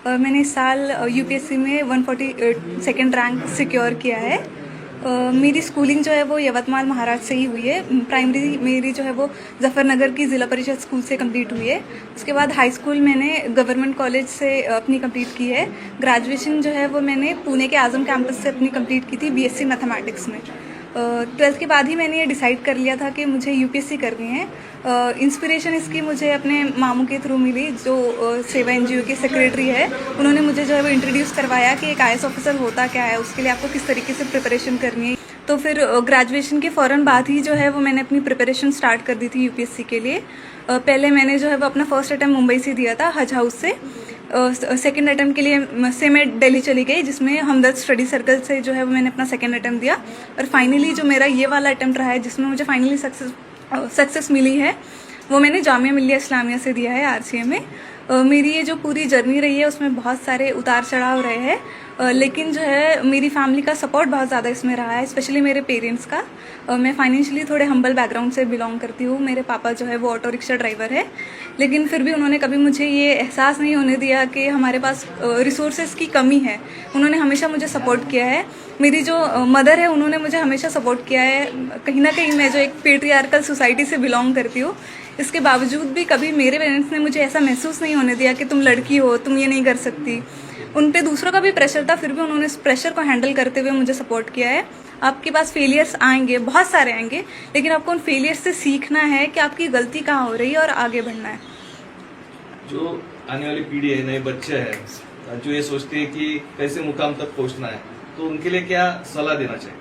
मैंने इस साल यूपीएससी में 140 सेकेंड रैंक सिक्योर किया है। मेरी स्कूलिंग जो है वो यवतमाल महाराष्ट्र से ही हुई है। प्राइमरी मेरी जो है वो जफरनगर की ज़िला परिषद स्कूल से कंप्लीट हुई है। उसके बाद हाई स्कूल मैंने गवर्नमेंट कॉलेज से अपनी कंप्लीट की है। ग्रेजुएशन जो है वो मैंने पुणे के आज़म कैंपस से अपनी कंप्लीट की थी बीएससी मैथमेटिक्स में। 12th के बाद ही मैंने ये डिसाइड कर लिया था कि मुझे यूपीएससी करनी है। इंस्पिरेशन इसकी मुझे अपने मामू के थ्रू मिली, जो सेवा एनजीओ के सेक्रेटरी है। उन्होंने मुझे जो है वो इंट्रोड्यूस करवाया कि एक आईएएस ऑफिसर होता क्या है, उसके लिए आपको किस तरीके से प्रिपरेशन करनी है। तो फिर ग्रेजुएशन के फ़ौरन बाद ही जो है वो मैंने अपनी प्रिपरेशन स्टार्ट कर दी थी यूपीएससी के लिए। पहले मैंने जो है वो अपना फर्स्ट अटैम्प्ट मुंबई से दिया था, हज हाउस से। सेकेंड अटैम्प्ट के लिए से मैं दिल्ली चली गई, जिसमें हमदर्द स्टडी सर्कल से जो है वो मैंने अपना सेकेंड अटैम्प्ट दिया। और फाइनली जो मेरा ये वाला अटैम्प्ट रहा है, जिसमें मुझे फाइनली सक्सेस मिली है, वो मैंने जामिया मिल्लिया इस्लामिया से दिया है, आरसीए में। मेरी ये जो पूरी जर्नी रही है उसमें बहुत सारे उतार चढ़ाव रहे हैं, लेकिन जो है मेरी फैमिली का सपोर्ट बहुत ज़्यादा इसमें रहा है, स्पेशली मेरे पेरेंट्स का। मैं फाइनेंशियली थोड़े हम्बल बैकग्राउंड से बिलोंग करती हूँ। मेरे पापा जो है वो ऑटो रिक्शा ड्राइवर है, लेकिन फिर भी उन्होंने कभी मुझे ये एहसास नहीं होने दिया कि हमारे पास रिसोर्सेज की कमी है। उन्होंने हमेशा मुझे सपोर्ट किया है। मेरी जो मदर है, उन्होंने मुझे हमेशा सपोर्ट किया है। कहीं ना कहीं मैं जो एक पेट्रियार्कल सोसाइटी से बिलोंग करती हूँ, इसके बावजूद भी कभी मेरे पेरेंट्स ने मुझे ऐसा महसूस नहीं होने दिया कि तुम लड़की हो, तुम ये नहीं कर सकती। उन पे दूसरों का भी प्रेशर था, फिर भी उन्होंने इस प्रेशर को हैंडल करते हुए मुझे सपोर्ट किया है। आपके पास फेलियर्स आएंगे, बहुत सारे आएंगे, लेकिन आपको उन फेलियर्स से सीखना है कि आपकी गलती कहाँ हो रही है और आगे बढ़ना है। जो आने वाली पीढ़ी है, नए बच्चे हैं जो ये सोचते हैं कि कैसे मुकाम तक पहुंचना है, तो उनके लिए क्या सलाह देना चाहिए?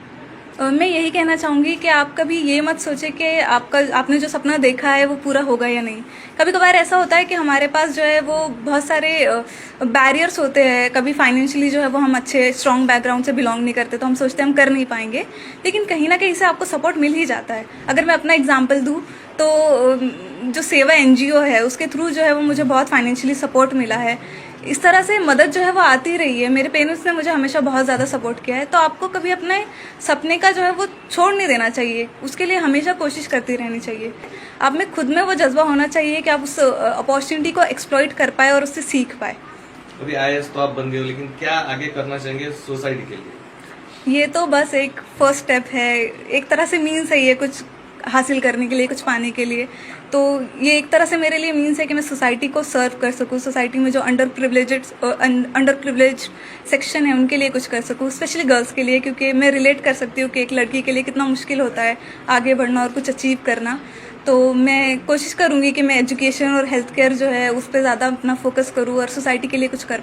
मैं यही कहना चाहूँगी कि आप कभी ये मत सोचे कि आपने जो सपना देखा है वो पूरा होगा या नहीं। कभी कभार ऐसा होता है कि हमारे पास जो है वो बहुत सारे बैरियर्स होते हैं। कभी फाइनेंशियली जो है वो हम अच्छे स्ट्रॉन्ग बैकग्राउंड से बिलोंग नहीं करते, तो हम सोचते हैं हम कर नहीं पाएंगे, लेकिन कहीं ना कहीं से आपको सपोर्ट मिल ही जाता है। अगर मैं अपना एग्जाम्पल दूँ तो जो सेवा एनजीओ है, उसके थ्रू जो है वो मुझे बहुत फाइनेंशियली सपोर्ट मिला है। इस तरह से मदद जो है वो आती रही है। मेरे पेरेंट्स ने मुझे हमेशा बहुत ज़्यादा सपोर्ट किया है। तो आपको कभी अपने सपने का जो है वो छोड़ नहीं देना चाहिए, उसके लिए हमेशा कोशिश करती रहनी चाहिए। आप में खुद में वो जज्बा होना चाहिए कि आप उस अपॉर्चुनिटी को एक्सप्लॉइट कर पाए और उससे सीख पाए। अभी आईएएस तो आप बन गए हो, लेकिन क्या आगे करना चाहेंगे सोसाइटी के लिए? ये तो बस एक फर्स्ट स्टेप है, एक तरह से मीन्स है ये कुछ हासिल करने के लिए, कुछ पाने के लिए। तो ये एक तरह से मेरे लिए मीन्स है कि मैं सोसाइटी को सर्व कर सकूँ, सोसाइटी में जो अंडर प्रिविलेज्ड सेक्शन है उनके लिए कुछ कर सकूँ, स्पेशली गर्ल्स के लिए, क्योंकि मैं रिलेट कर सकती हूँ कि एक लड़की के लिए कितना मुश्किल होता है आगे बढ़ना और कुछ अचीव करना। तो मैं कोशिश करूँगी कि मैं एजुकेशन और हेल्थ केयर जो है उस पर ज़्यादा अपना फोकस करूँ और सोसाइटी के लिए कुछ कर